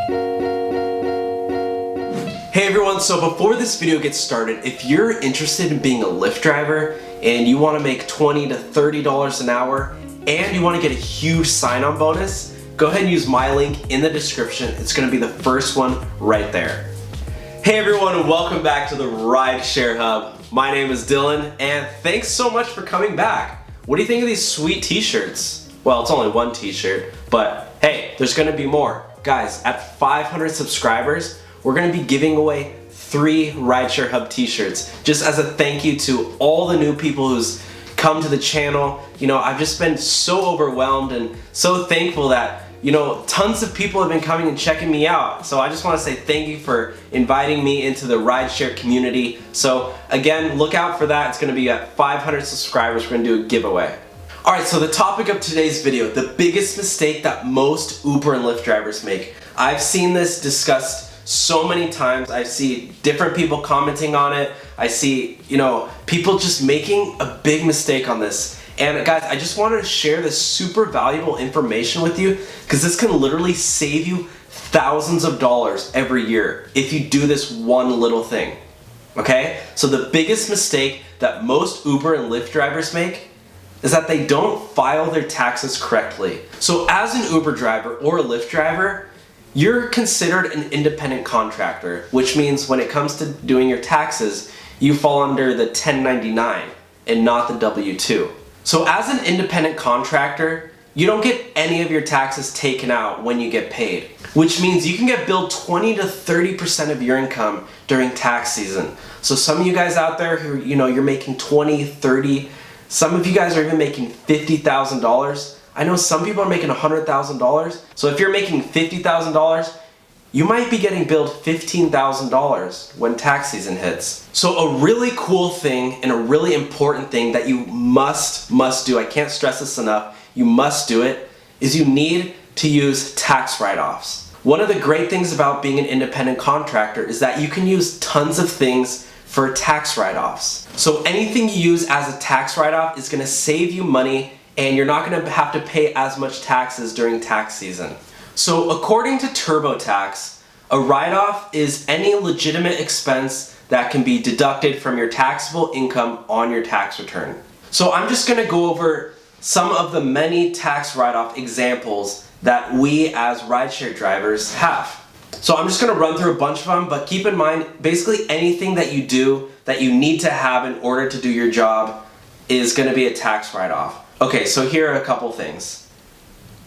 Hey everyone, so before this video gets started, if you're interested in being a Lyft driver and you want to make $20 to $30 an hour and you want to get a huge sign-on bonus, go ahead and use my link in the description. It's going to be the first one right there. Hey everyone, and welcome back to the Rideshare Hub. My name is Dylan and thanks so much for coming back. What do you think of these sweet t-shirts? Well, it's only one t-shirt, but hey, there's going to be more. Guys, at 500 subscribers, we're going to be giving away 3 Rideshare Hub t-shirts just as a thank you to all the new people who's come to the channel. You know, I've just been so overwhelmed and so thankful that, you know, tons of people have been coming and checking me out. So I just want to say thank you for inviting me into the Rideshare community. So again, look out for that. It's going to be at 500 subscribers. We're going to do a giveaway. Alright, so the topic of today's video, the biggest mistake that most Uber and Lyft drivers make. I've seen this discussed so many times. I see different people commenting on it. I see, you know, people just making a big mistake on this. And guys, I just wanted to share this super valuable information with you because this can literally save you thousands of dollars every year if you do this one little thing. Okay? So the biggest mistake that most Uber and Lyft drivers make is that they don't file their taxes correctly. So as an Uber driver or a Lyft driver, you're considered an independent contractor, which means when it comes to doing your taxes, you fall under the 1099 and not the W-2. So as an independent contractor, you don't get any of your taxes taken out when you get paid, which means you can get billed 20 to 30% of your income during tax season. So some of you guys out there who, you know, you're making 20, 30, some of you guys are even making $50,000. I know some people are making $100,000. So if you're making $50,000, you might be getting billed $15,000 when tax season hits. So a really cool thing and a really important thing that you must do, I can't stress this enough, you must do it, is you need to use tax write-offs. One of the great things about being an independent contractor is that you can use tons of things for tax write-offs. So anything you use as a tax write-off is going to save you money and you're not going to have to pay as much taxes during tax season. So according to TurboTax, a write-off is any legitimate expense that can be deducted from your taxable income on your tax return. So I'm just going to go over some of the many tax write-off examples that we as rideshare drivers have. So I'm just going to run through a bunch of them, but keep in mind, basically anything that you do that you need to have in order to do your job is going to be a tax write-off. Okay, so here are a couple things.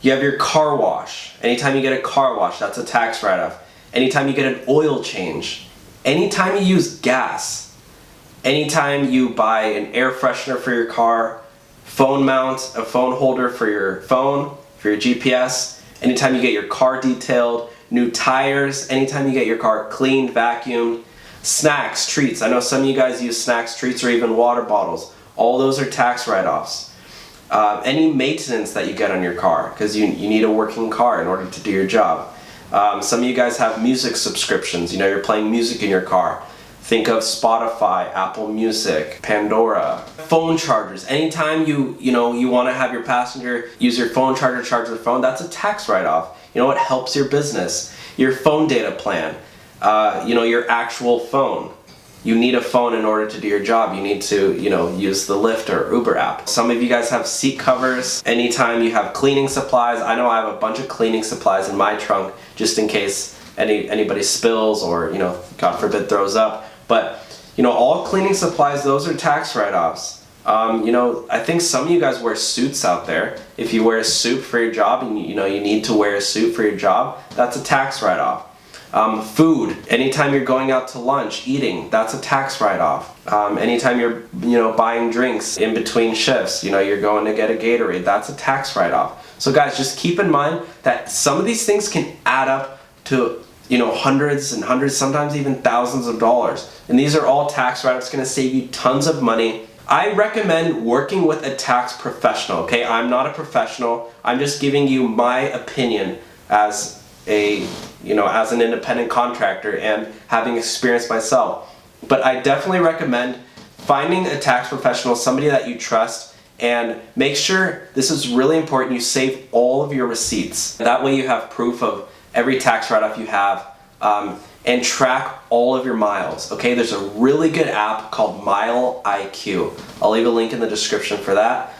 You have your car wash. Anytime you get a car wash, that's a tax write-off. Anytime you get an oil change. Anytime you use gas. Anytime you buy an air freshener for your car, phone mount, a phone holder for your phone, for your GPS. Anytime you get your car detailed, new tires. Anytime you get your car cleaned, vacuumed. Snacks, treats. I know some of you guys use snacks, treats, or even water bottles. All those are tax write-offs. Any maintenance that you get on your car, because you need a working car in order to do your job. Some of you guys have music subscriptions. You know, you're playing music in your car. Think of Spotify, Apple Music, Pandora. Phone chargers. Anytime you want to have your passenger use your phone charger, charge their phone, that's a tax write-off. You know, it helps your business. Your phone data plan. You know, your actual phone. You need a phone in order to do your job. You need to, you know, use the Lyft or Uber app. Some of you guys have seat covers. Anytime you have cleaning supplies, I know I have a bunch of cleaning supplies in my trunk just in case anybody spills or, you know, God forbid throws up. But, you know, all cleaning supplies, those are tax write-offs. You know, I think some of you guys wear suits out there. If you wear a suit for your job and you know you need to wear a suit for your job, that's a tax write-off. Food, anytime you're going out to lunch, eating, that's a tax write-off. Anytime you're, you know, buying drinks in between shifts, you know, you're going to get a Gatorade, that's a tax write-off. So guys, just keep in mind that some of these things can add up to, you know, hundreds and hundreds, sometimes even thousands of dollars. And these are all tax write-offs, going to save you tons of money. I recommend working with a tax professional, okay? I'm not a professional. I'm just giving you my opinion as as an independent contractor and having experience myself. But I definitely recommend finding a tax professional, somebody that you trust, and make sure, this is really important, you save all of your receipts. That way you have proof of every tax write-off you have, and track all of your miles, okay? There's a really good app called Mile IQ. I'll leave a link in the description for that.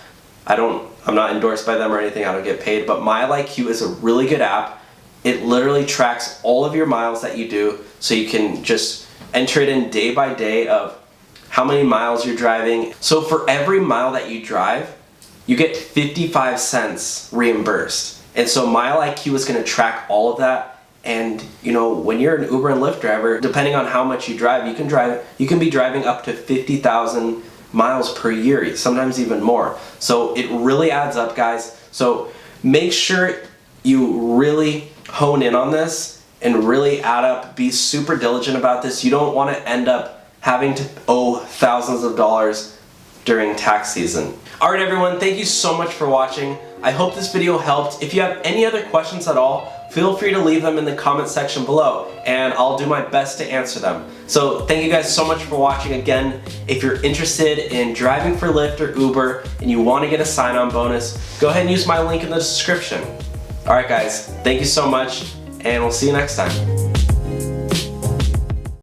I'm not endorsed by them or anything, I don't get paid, but Mile IQ is a really good app. It literally tracks all of your miles that you do, so you can just enter it in day by day of how many miles you're driving. So for every mile that you drive, you get 55 cents reimbursed. And so Mile IQ is gonna track all of that. And you know, when you're an Uber and Lyft driver, depending on how much you drive, you can be driving up to 50,000 miles per year, sometimes even more. So it really adds up, guys. So make sure you really hone in on this and really add up, be super diligent about this. You don't want to end up having to owe thousands of dollars during tax season. All right, everyone, thank you so much for watching. I hope this video helped. If you have any other questions at all, feel free to leave them in the comment section below, and I'll do my best to answer them. So thank you guys so much for watching. Again, if you're interested in driving for Lyft or Uber and you want to get a sign-on bonus, go ahead and use my link in the description. All right, guys, thank you so much, and we'll see you next time.